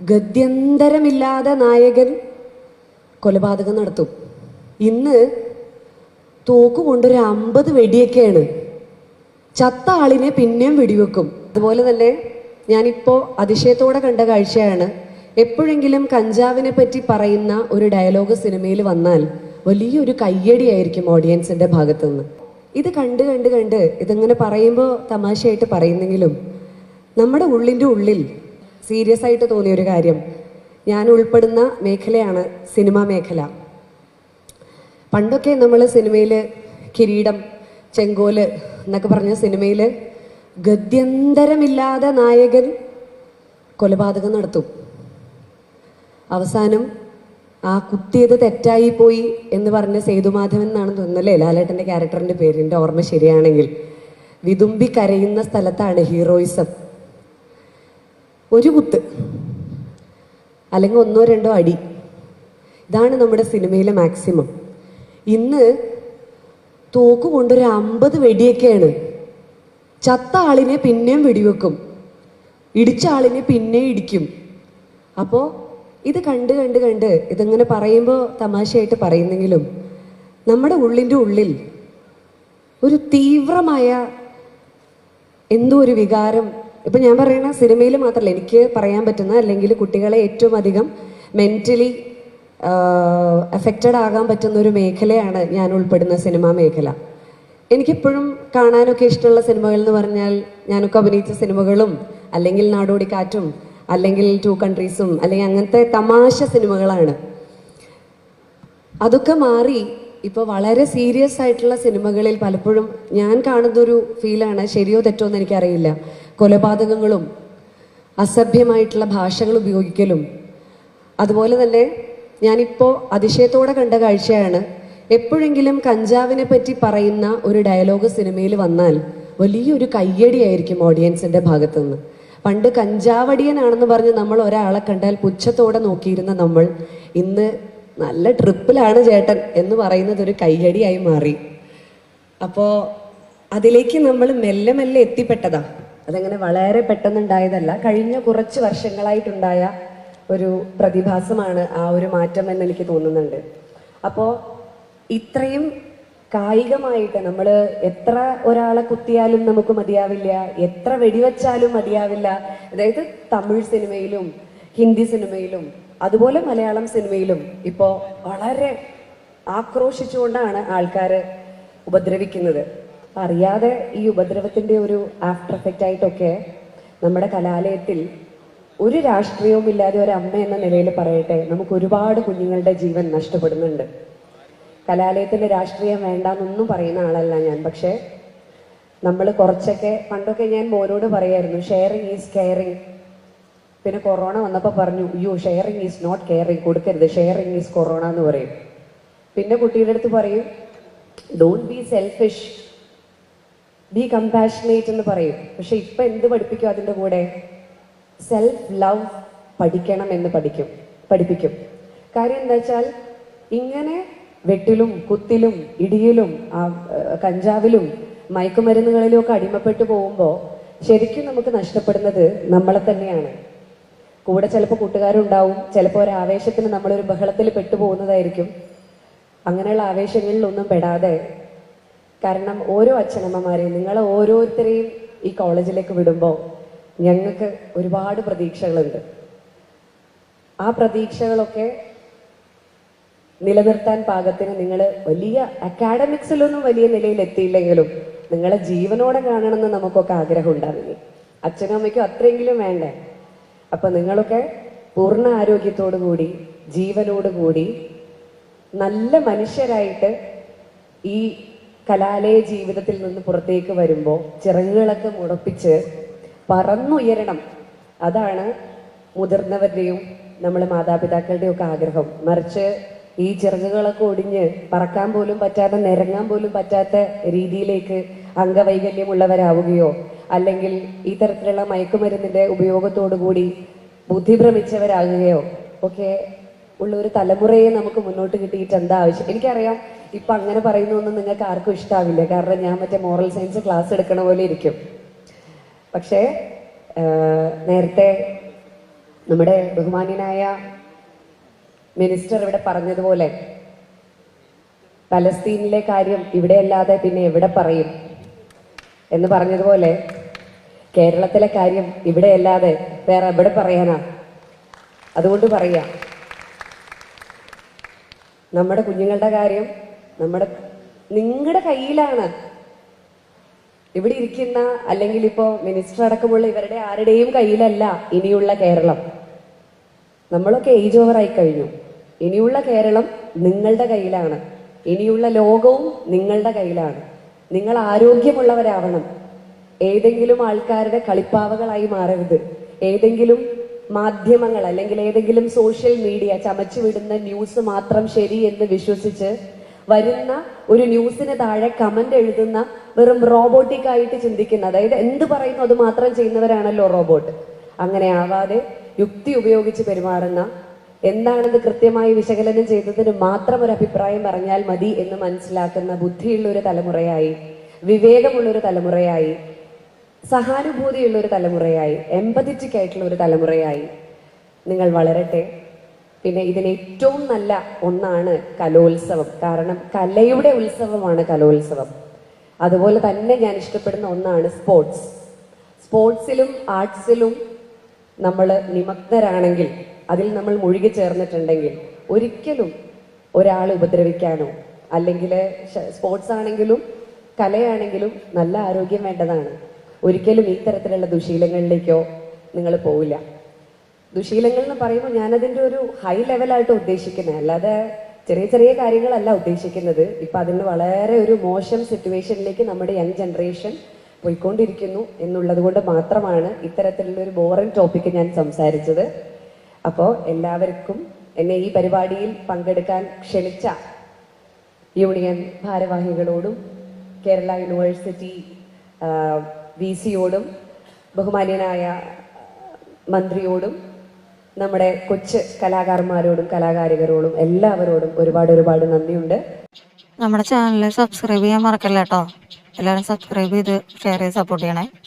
ഗത്യന്തരമില്ലാതെ നായകൻ കൊലപാതകം നടത്തും. ഇന്ന് തോക്കുകൊണ്ടൊരു 50 വെടിയൊക്കെയാണ്. ചത്ത ആളിനെ പിന്നെയും വെടിവെക്കും. അതുപോലെ തന്നെ ഞാനിപ്പോൾ അതിശയത്തോടെ കണ്ട കാഴ്ചയാണ്, എപ്പോഴെങ്കിലും കഞ്ചാവിനെ പറ്റി പറയുന്ന ഒരു ഡയലോഗ് സിനിമയിൽ വന്നാൽ വലിയൊരു കയ്യടിയായിരിക്കും ഓഡിയൻസിൻ്റെ ഭാഗത്തുനിന്ന്. ഇത് കണ്ട് കണ്ട് കണ്ട് ഇതിങ്ങനെ പറയുമ്പോൾ തമാശയായിട്ട് പറയുന്നെങ്കിലും നമ്മുടെ ഉള്ളിൻ്റെ ഉള്ളിൽ സീരിയസ് ആയിട്ട് തോന്നിയൊരു കാര്യം, ഞാൻ ഉൾപ്പെടുന്ന മേഖലയാണ് സിനിമാ മേഖല. പണ്ടൊക്കെ നമ്മൾ സിനിമയിൽ കിരീടം, ചെങ്കോല് എന്നൊക്കെ പറഞ്ഞ സിനിമയിൽ ഗത്യന്തരമില്ലാതെ നായകൻ കൊലപാതകം നടത്തും. അവസാനം ആ കുത്തിയത് തെറ്റായി പോയി എന്ന് പറഞ്ഞ സേതുമാധവൻ എന്നാണ് തോന്നുന്നല്ലേ ലാലേട്ടൻ്റെ ക്യാരക്ടറിൻ്റെ പേര്, എൻ്റെ ഓർമ്മ ശരിയാണെങ്കിൽ. വിതുമ്പി കരയുന്ന സ്ഥലത്താണ് ഹീറോയിസം. ഒരു കുത്ത് അല്ലെങ്കിൽ 1-2 അടി, ഇതാണ് നമ്മുടെ സിനിമയിലെ മാക്സിമം. ഇന്ന് തോക്കുകൊണ്ടൊരു 50 വെടിയൊക്കെയാണ്. ചത്ത ആളിനെ പിന്നെയും വെടിവെക്കും, ഇടിച്ച ആളിനെ പിന്നെയും ഇടിക്കും. അപ്പോൾ ഇത് കണ്ട് കണ്ട് കണ്ട് ഇതിങ്ങനെ പറയുമ്പോൾ തമാശയായിട്ട് പറയുന്നെങ്കിലും നമ്മുടെ ഉള്ളിൻ്റെ ഉള്ളിൽ ഒരു തീവ്രമായ എന്തോ ഒരു വികാരം. ഇപ്പം ഞാൻ പറയുന്ന സിനിമയിൽ മാത്രമല്ല, എനിക്ക് പറയാൻ പറ്റുന്ന അല്ലെങ്കിൽ കുട്ടികളെ ഏറ്റവും അധികം മെൻ്റലി എഫക്റ്റഡ് ആകാൻ പറ്റുന്ന ഒരു മേഖലയാണ് ഞാൻ ഉൾപ്പെടുന്ന സിനിമാ മേഖല. എനിക്കെപ്പോഴും കാണാനൊക്കെ ഇഷ്ടമുള്ള സിനിമകൾ എന്ന് പറഞ്ഞാൽ ഞാനൊക്കെ അഭിനയിച്ച സിനിമകളും അല്ലെങ്കിൽ നാടോടിക്കാറ്റും അല്ലെങ്കിൽ 2 കൺട്രീസും അല്ലെങ്കിൽ അങ്ങനത്തെ തമാശ സിനിമകളാണ്. അതൊക്കെ മാറി ഇപ്പോൾ വളരെ സീരിയസ് ആയിട്ടുള്ള സിനിമകളിൽ പലപ്പോഴും ഞാൻ കാണുന്നൊരു ഫീലാണ്, ശരിയോ തെറ്റോ എന്ന് എനിക്കറിയില്ല, കൊലപാതകങ്ങളും അസഭ്യമായിട്ടുള്ള ഭാഷകൾ ഉപയോഗിക്കലും. അതുപോലെ തന്നെ ഞാനിപ്പോൾ അതിശയത്തോടെ കണ്ട കാഴ്ചയാണ്, എപ്പോഴെങ്കിലും കഞ്ചാവിനെ പറ്റി പറയുന്ന ഒരു ഡയലോഗ് സിനിമയിൽ വന്നാൽ വലിയൊരു കയ്യടിയായിരിക്കും ഓഡിയൻസിൻ്റെ ഭാഗത്തുനിന്ന്. പണ്ട് കഞ്ചാവടിയനാണെന്ന് പറഞ്ഞ് നമ്മൾ ഒരാളെ കണ്ടാൽ പുച്ഛത്തോടെ നോക്കിയിരുന്ന നമ്മൾ ഇന്ന് നല്ല ട്രിപ്പിലാണ് ചേട്ടൻ എന്ന് പറയുന്നത് ഒരു കയ്യടിയായി മാറി. അപ്പോൾ അതിലേക്ക് നമ്മൾ മെല്ലെ മെല്ലെ എത്തിപ്പെട്ടതാ. അതങ്ങനെ വളരെ പെട്ടെന്നുണ്ടായതല്ല, കഴിഞ്ഞ കുറച്ച് വർഷങ്ങളായിട്ടുണ്ടായ ഒരു പ്രതിഭാസമാണ് ആ ഒരു മാറ്റം എന്ന് എനിക്ക് തോന്നുന്നുണ്ട്. അപ്പോൾ ഇത്രയും കായികമായിട്ട് നമ്മൾ എത്ര ഒരാളെ കുത്തിയാലും നമുക്ക് മതിയാവില്ല, എത്ര വെടിവെച്ചാലും മതിയാവില്ല. അതായത് തമിഴ് സിനിമയിലും ഹിന്ദി സിനിമയിലും അതുപോലെ മലയാളം സിനിമയിലും ഇപ്പോൾ വളരെ ആക്രോശിച്ചുകൊണ്ടാണ് ആൾക്കാർ ഉപദ്രവിക്കുന്നത്. അറിയാതെ ഈ ഉപദ്രവത്തിൻ്റെ ഒരു ആഫ്റ്റർ എഫക്റ്റ് ആയിട്ടൊക്കെ നമ്മുടെ കലാലയത്തിൽ ഒരു രാഷ്ട്രീയവും ഇല്ലാതെ ഒരു അമ്മ എന്ന നിലയിൽ പറയട്ടെ, നമുക്ക് ഒരുപാട് കുഞ്ഞുങ്ങളുടെ ജീവൻ നഷ്ടപ്പെടുന്നുണ്ട്. കലാലയത്തിൻ്റെ രാഷ്ട്രീയം വേണ്ടാന്നൊന്നും പറയുന്ന ആളല്ല ഞാൻ. പക്ഷേ നമ്മൾ കുറച്ചൊക്കെ പണ്ടൊക്കെ ഞാൻ മോനോട് പറയായിരുന്നു, ഷെയറിങ് ഈസ് കെയറിങ്. പിന്നെ കൊറോണ വന്നപ്പോൾ പറഞ്ഞു, അയ്യോ ഷെയറിങ് ഈസ് നോട്ട് കെയറിങ്, കൊടുക്കരുത്, ഷെയറിങ് ഈസ് കൊറോണ എന്ന് പറയും. പിന്നെ കുട്ടിയുടെ അടുത്ത് പറയും, don't be selfish, B compassionate എന്ന് പറയും. പക്ഷെ ഇപ്പം എന്ത് പഠിപ്പിക്കും അതിൻ്റെ കൂടെ? സെൽഫ് ലവ് പഠിക്കണം എന്ന് പഠിപ്പിക്കും. കാര്യം എന്താ വെച്ചാൽ ഇങ്ങനെ വെട്ടിലും കുത്തിലും ഇടിയിലും കഞ്ചാവിലും മയക്കുമരുന്നുകളിലും ഒക്കെ അടിമപ്പെട്ടു പോകുമ്പോൾ ശരിക്കും നമുക്ക് നഷ്ടപ്പെടുന്നത് നമ്മളെ തന്നെയാണ്. കൂടെ ചിലപ്പോൾ കൂട്ടുകാരുണ്ടാവും, ചിലപ്പോൾ ഒരു ആവേശത്തിന് നമ്മളൊരു ബഹളത്തിൽ പെട്ടുപോകുന്നതായിരിക്കും. അങ്ങനെയുള്ള ആവേശങ്ങളിലൊന്നും പെടാതെ, കാരണം ഓരോ അച്ഛനമ്മമാരെയും നിങ്ങളെ ഓരോരുത്തരെയും ഈ കോളേജിലേക്ക് വിടുമ്പോൾ ഞങ്ങൾക്ക് ഒരുപാട് പ്രതീക്ഷകളുണ്ട്. ആ പ്രതീക്ഷകളൊക്കെ നിലനിർത്താൻ പാകത്തിന് നിങ്ങൾ വലിയ അക്കാഡമിക്സിലൊന്നും വലിയ നിലയിൽ എത്തിയില്ലെങ്കിലും നിങ്ങളെ ജീവനോടെ കാണണമെന്ന് നമുക്കൊക്കെ ആഗ്രഹം ഉണ്ടാവില്ലേ? അച്ഛനും അമ്മയ്ക്കും അത്രയെങ്കിലും വേണ്ടേ? അപ്പം നിങ്ങളൊക്കെ പൂർണ്ണ ആരോഗ്യത്തോടു കൂടി ജീവനോടുകൂടി നല്ല മനുഷ്യരായിട്ട് ഈ കലാലയ ജീവിതത്തിൽ നിന്ന് പുറത്തേക്ക് വരുമ്പോൾ ചിറകുകളൊക്കെ മുടപ്പിച്ച് പറന്നുയരണം. അതാണ് മുതിർന്നവരുടെയും നമ്മൾ മാതാപിതാക്കളുടെയും ഒക്കെ ആഗ്രഹം. മറിച്ച് ഈ ചിറകുകളൊക്കെ ഒടിഞ്ഞ് പറക്കാൻ പോലും പറ്റാതെ നിരങ്ങാൻ പോലും പറ്റാത്ത രീതിയിലേക്ക് അംഗവൈകല്യമുള്ളവരാവുകയോ അല്ലെങ്കിൽ ഈ തരത്തിലുള്ള മയക്കുമരുന്നിന്റെ ഉപയോഗത്തോടുകൂടി ബുദ്ധിഭ്രമിച്ചവരാകുകയോ ഒക്കെ ഉള്ള ഒരു തലമുറയെ നമുക്ക് മുന്നോട്ട് കിട്ടിയിട്ട് എന്താ ആവശ്യം? എനിക്കറിയാം ഇപ്പൊ അങ്ങനെ പറയുന്നൊന്നും നിങ്ങൾക്ക് ആർക്കും ഇഷ്ടാവില്ല, കാരണം ഞാൻ മറ്റേ മോറൽ സയൻസ് ക്ലാസ് എടുക്കണ പോലെ ഇരിക്കും. പക്ഷേ നേരത്തെ നമ്മുടെ ബഹുമാന്യനായ മിനിസ്റ്റർ ഇവിടെ പറഞ്ഞതുപോലെ പലസ്തീനിലെ കാര്യം ഇവിടെയല്ലാതെ പിന്നെ എവിടെ പറയും എന്ന് പറഞ്ഞതുപോലെ കേരളത്തിലെ കാര്യം ഇവിടെയല്ലാതെ വേറെ എവിടെ പറയാനാ? അതുകൊണ്ട് പറയാ, നമ്മുടെ കുഞ്ഞുങ്ങളുടെ കാര്യം നിങ്ങളുടെ കയ്യിലാണ്. ഇവിടെ ഇരിക്കുന്ന അല്ലെങ്കിൽ ഇപ്പോ മിനിസ്റ്റർ അടക്കമുള്ള ഇവരുടെ ആരുടെയും കയ്യിലല്ല ഇനിയുള്ള കേരളം. നമ്മളൊക്കെ ഏജ് ഓവർ ആയി കഴിഞ്ഞു. ഇനിയുള്ള കേരളം നിങ്ങളുടെ കയ്യിലാണ്. ഇനിയുള്ള ലോകവും നിങ്ങളുടെ കയ്യിലാണ്. നിങ്ങൾ ആരോഗ്യമുള്ളവരാവണം. ഏതെങ്കിലും ആൾക്കാരുടെ കളിപ്പാവകളായി മാറരുത്. ഏതെങ്കിലും മാധ്യമങ്ങൾ അല്ലെങ്കിൽ ഏതെങ്കിലും സോഷ്യൽ മീഡിയ ചമച്ചു വിടുന്ന ന്യൂസ് മാത്രം ശരി എന്ന് വിശ്വസിച്ച് വരുന്ന ഒരു ന്യൂസിന് താഴെ കമന്റ് എഴുതുന്ന വെറും റോബോട്ടിക് ആയിട്ട് ചിന്തിക്കുന്ന, അതായത് എന്ത് പറയുന്നു അത് മാത്രം ചെയ്യുന്നവരാണല്ലോ റോബോട്ട്. അങ്ങനെ ആവാതെ യുക്തി ഉപയോഗിച്ച് പെരുമാറുന്ന, എന്താണെന്ന് കൃത്യമായി വിശകലനം ചെയ്തതിന് മാത്രം ഒരു അഭിപ്രായം പറഞ്ഞാൽ മതി എന്ന് മനസ്സിലാക്കുന്ന ബുദ്ധിയുള്ള ഒരു തലമുറയായി, വിവേകമുള്ളൊരു തലമുറയായി, സഹാനുഭൂതിയുള്ള ഒരു തലമുറയായി, എമ്പതറ്റിക് ആയിട്ടുള്ള ഒരു തലമുറയായി നിങ്ങൾ വളരട്ടെ. പിന്നെ ഇതിന് ഏറ്റവും നല്ല ഒന്നാണ് കലോത്സവം. കാരണം കലയുടെ ഉത്സവമാണ് കലോത്സവം. അതുപോലെ തന്നെ ഞാൻ ഇഷ്ടപ്പെടുന്ന ഒന്നാണ് സ്പോർട്സ്. സ്പോർട്സിലും ആർട്സിലും നമ്മൾ നിമഗ്നരാണെങ്കിൽ, അതിൽ നമ്മൾ മുഴുകി ചേർന്നിട്ടുണ്ടെങ്കിൽ ഒരിക്കലും ഒരാൾ ഉപദ്രവിക്കാനോ, അല്ലെങ്കിൽ സ്പോർട്സ് ആണെങ്കിലും കലയാണെങ്കിലും നല്ല ആരോഗ്യം വേണ്ടതാണ്. ഒരിക്കലും ഈ തരത്തിലുള്ള ദുശീലങ്ങളിലേക്കോ നിങ്ങൾ പോവില്ല. ദുശീലങ്ങൾ എന്ന് പറയുമ്പോൾ ഞാനതിൻ്റെ ഒരു ഹൈ ലെവലായിട്ട് ഉദ്ദേശിക്കുന്നത്, അല്ലാതെ ചെറിയ ചെറിയ കാര്യങ്ങളല്ല ഉദ്ദേശിക്കുന്നത്. ഇപ്പം അതിന് വളരെ ഒരു മോശം സിറ്റുവേഷനിലേക്ക് നമ്മുടെ യങ് ജനറേഷൻ പോയിക്കൊണ്ടിരിക്കുന്നു എന്നുള്ളത് കൊണ്ട് മാത്രമാണ് ഇത്തരത്തിലുള്ള ഒരു ബോറിംഗ് ടോപ്പിക്ക് ഞാൻ സംസാരിച്ചത്. അപ്പോൾ എല്ലാവർക്കും എന്നെ ഈ പരിപാടിയിൽ പങ്കെടുക്കാൻ ക്ഷണിച്ച യൂണിയൻ ഭാരവാഹികളോടും കേരള യൂണിവേഴ്സിറ്റി VC-യോടും ബഹുമാന്യനായ മന്ത്രിയോടും നമ്മുടെ കൊച്ചു കലാകാരന്മാരോടും കലാകാരികരോടും എല്ലാവരോടും ഒരുപാട് നന്ദിയുണ്ട്. നമ്മുടെ ചാനൽ സബ്സ്ക്രൈബ് ചെയ്യാൻ മറക്കല്ല കേട്ടോ. എല്ലാവരും സബ്സ്ക്രൈബ് ചെയ്ത് ഷെയർ ചെയ്ത് സപ്പോർട്ട് ചെയ്യണേ.